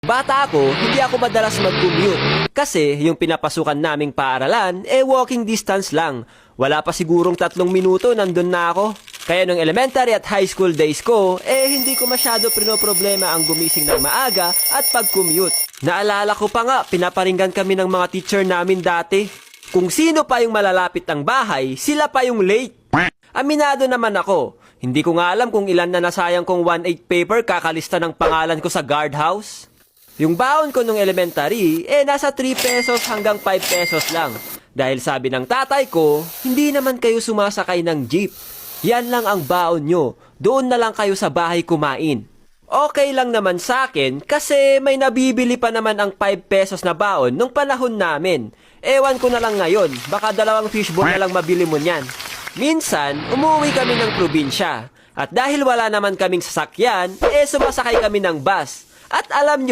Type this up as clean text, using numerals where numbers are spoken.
Bata ako, hindi ako madalas mag-commute. Kasi yung pinapasukan naming paaralan, walking distance lang. Wala pa sigurong 3 minuto, nandun na ako. Kaya nung elementary at high school days ko, hindi ko masyado pinoproblema ang gumising ng maaga at pag-commute. Naalala ko pa nga, pinaparinggan kami ng mga teacher namin dati. Kung sino pa yung malalapit ng bahay, sila pa yung late. Aminado naman ako. Hindi ko nga alam kung ilan na nasayang kong 1/8 paper kakalista ng pangalan ko sa guardhouse. Yung baon ko nung elementary, nasa 3 pesos hanggang 5 pesos lang. Dahil sabi ng tatay ko, hindi naman kayo sumasakay ng jeep. Yan lang ang baon nyo. Doon na lang kayo sa bahay kumain. Okay lang naman sa akin kasi may nabibili pa naman ang 5 pesos na baon nung panahon namin. Ewan ko na lang ngayon, baka 2 fishball na lang mabili mo niyan. Minsan, umuwi kami ng probinsya. At dahil wala naman kaming sasakyan, sumasakay kami ng bus. At alam nyo